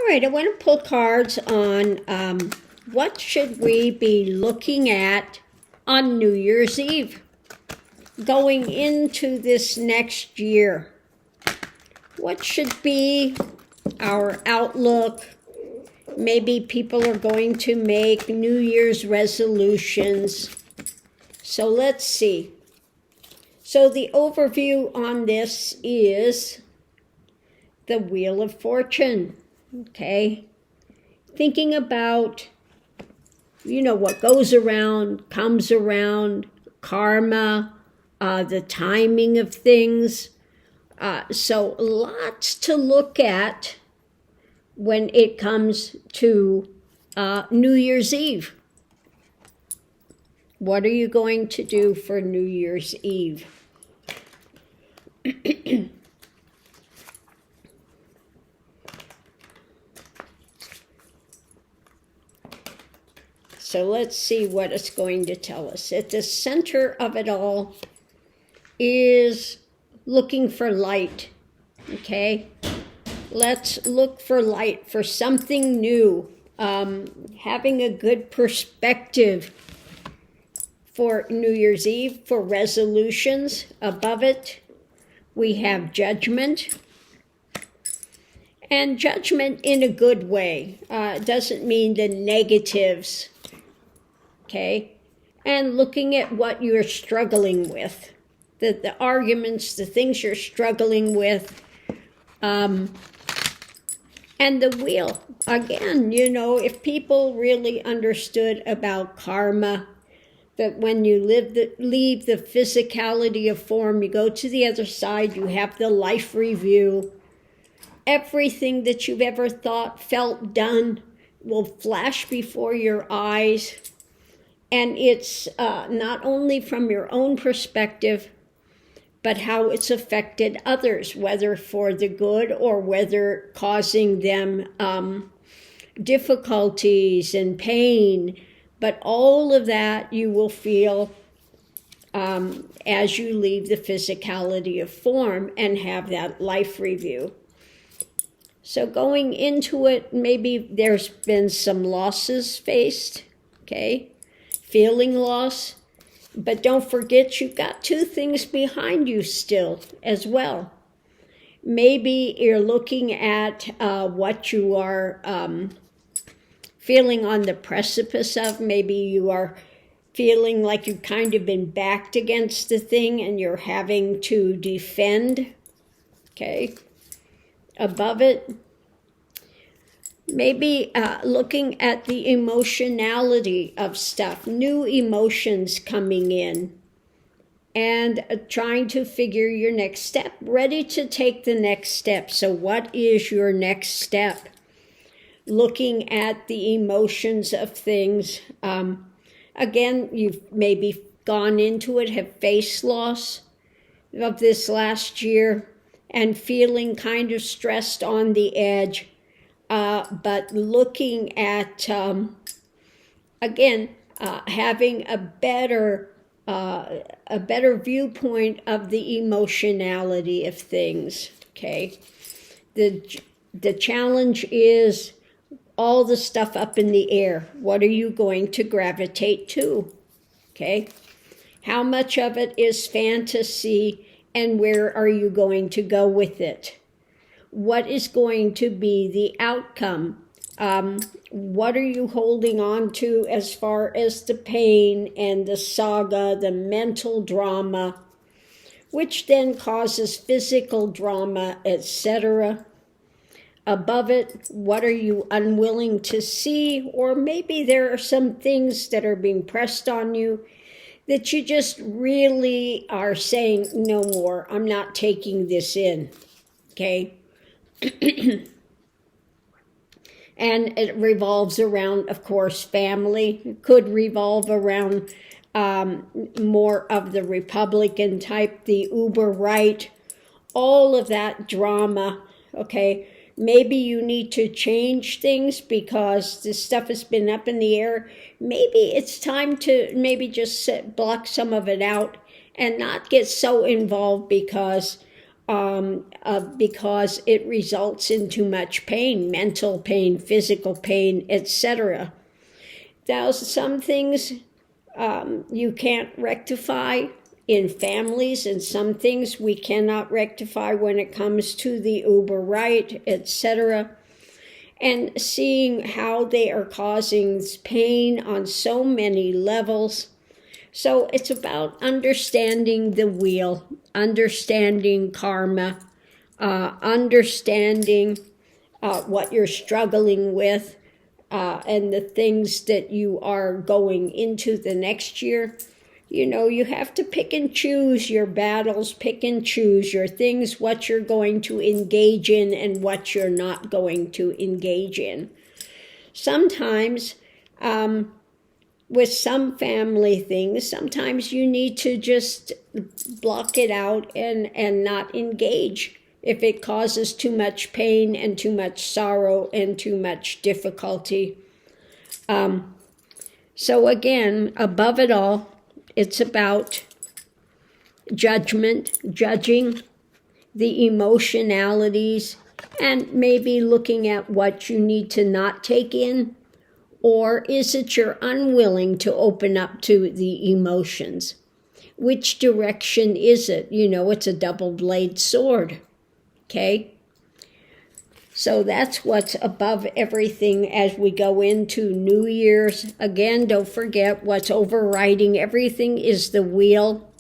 right, I want to pull cards on what should we be looking at on New Year's Eve going into this next year. What should be our outlook? Maybe people are going to make New Year's resolutions. So let's see. So the overview on this is the Wheel of Fortune, okay? Thinking about, what goes around, comes around, karma, the timing of things. So lots to look at when it comes to New Year's Eve. What are you going to do for New Year's Eve? So let's see what it's going to tell us. At the center of it all is looking for light, okay? Let's look for light, for something new, having a good perspective for New Year's Eve, for resolutions. Above it, we have judgment. And judgment in a good way. Doesn't mean the negatives, okay? And looking at what you're struggling with, the arguments, the things you're struggling with, and the wheel. Again, if people really understood about karma, that when you leave the physicality of form, you go to the other side, you have the life review. Everything that you've ever thought, felt, done will flash before your eyes. And it's not only from your own perspective, but how it's affected others, whether for the good or whether causing them difficulties and pain. But all of that you will feel as you leave the physicality of form and have that life review. So going into it, maybe there's been some losses faced, okay? Feeling loss. But don't forget, you've got two things behind you still as well. Maybe you're looking at what you are feeling on the precipice of. Maybe you are feeling like you've kind of been backed against the thing and you're having to defend, okay? Above it, maybe looking at the emotionality of stuff, new emotions coming in, and trying to figure your next step, ready to take the next step. So what is your next step? Looking at the emotions of things. Again, you've maybe gone into it, have faced loss of this last year, and feeling kind of stressed on the edge, but looking at, again, having a better viewpoint of the emotionality of things, okay? The challenge is all the stuff up in the air. What are you going to gravitate to, okay? How much of it is fantasy, and where are you going to go with it? What is going to be the outcome? What are you holding on to as far as the pain and the saga, the mental drama, which then causes physical drama, etc.? Above it, what are you unwilling to see? Or maybe there are some things that are being pressed on you that you just really are saying, no more, I'm not taking this in, okay? And it revolves around, of course, family. It could revolve around more of the Republican type, the uber right, all of that drama, okay? Maybe you need to change things because this stuff has been up in the air. Maybe it's time to maybe just block some of it out and not get so involved because because it results in too much pain, mental pain, physical pain, etc. Now, some things you can't rectify in families, and some things we cannot rectify when it comes to the Uber right, etc. And seeing how they are causing pain on so many levels. So it's about understanding the wheel, understanding karma, understanding what you're struggling with, and the things that you are going into the next year. You know, you have to pick and choose your battles, pick and choose your things, what you're going to engage in and what you're not going to engage in. Sometimes, with some family things, sometimes you need to just block it out and not engage if it causes too much pain and too much sorrow and too much difficulty. So again, above it all, it's about judgment, judging the emotionalities, and maybe looking at what you need to not take in. Or is it you're unwilling to open up to the emotions? Which direction is it? You know, it's a double-bladed sword, okay? So that's what's above everything as we go into New Year's. Again, don't forget what's overriding everything is the wheel.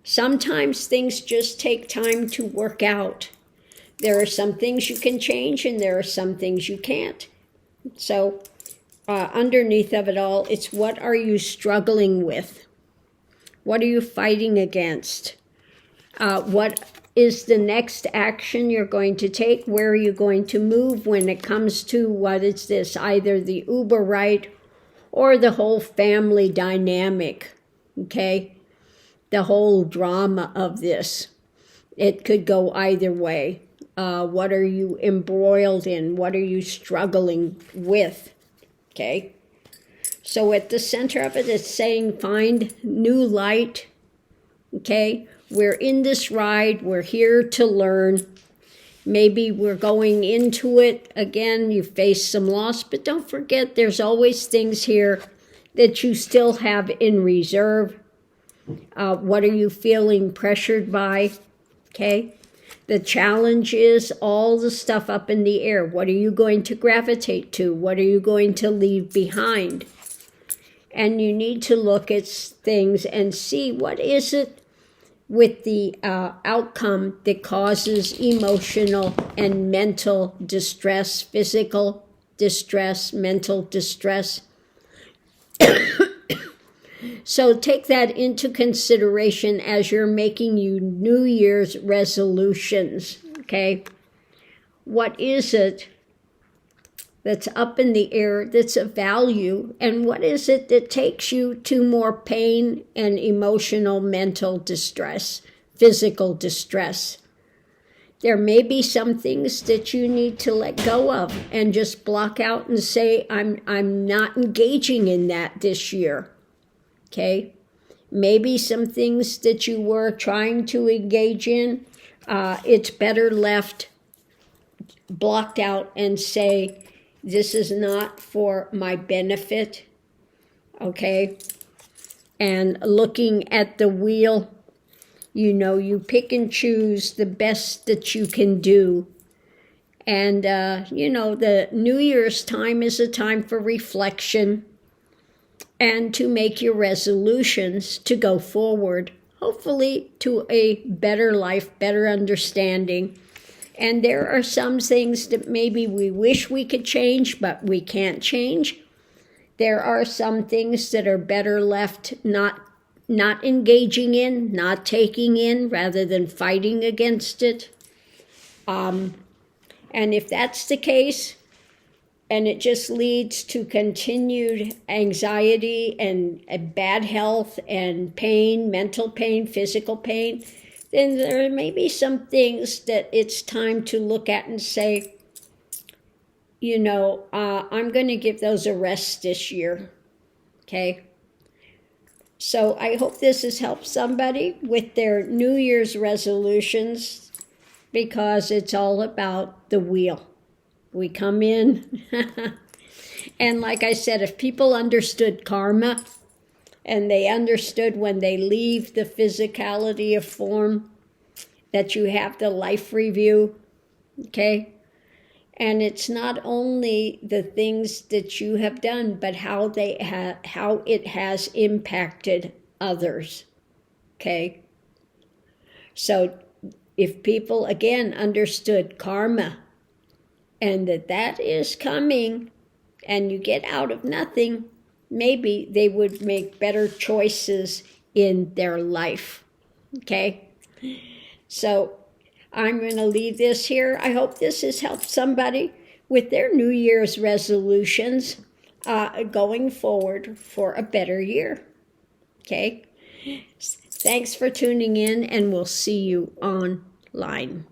Sometimes things just take time to work out. There are some things you can change and there are some things you can't. So underneath of it all, it's what are you struggling with? What are you fighting against? What is the next action you're going to take? Where are you going to move when it comes to what is this? Either the Uber right or the whole family dynamic, okay? The whole drama of this. It could go either way. What are you embroiled in? What are you struggling with? Okay? So at the center of it, it's saying find new light. Okay? We're in this ride. We're here to learn. Maybe we're going into it. Again, you face some loss, but don't forget there's always things here that you still have in reserve. What are you feeling pressured by? Okay? The challenge is all the stuff up in the air. What are you going to gravitate to? What are you going to leave behind? And you need to look at things and see what is it with the outcome that causes emotional and mental distress, physical distress, mental distress. So take that into consideration as you're making your New Year's resolutions, okay? What is it that's up in the air that's of value, and what is it that takes you to more pain and emotional, mental distress, physical distress? There may be some things that you need to let go of and just block out and say, I'm not engaging in that this year. Okay, maybe some things that you were trying to engage in, it's better left blocked out and say, this is not for my benefit, okay? And looking at the wheel, you know, you pick and choose the best that you can do. And, you know, the New Year's time is a time for reflection and to make your resolutions to go forward, hopefully to a better life, better understanding. And there are some things that maybe we wish we could change, but we can't change. There are some things that are better left not engaging in, not taking in, rather than fighting against it. And if that's the case, and it just leads to continued anxiety and bad health and pain, mental pain, physical pain, then there may be some things that it's time to look at and say, you know, I'm going to give those a rest this year, okay? So I hope this has helped somebody with their New Year's resolutions, because it's all about the wheel. We come in, and like I said, if people understood karma, and they understood when they leave the physicality of form, that you have the life review, okay? And it's not only the things that you have done, but how how it has impacted others, okay? So if people, again, understood karma, and that is coming, and you get out of nothing, maybe they would make better choices in their life, okay? So I'm going to leave this here. I hope this has helped somebody with their New Year's resolutions going forward for a better year, okay? Thanks for tuning in, and we'll see you online.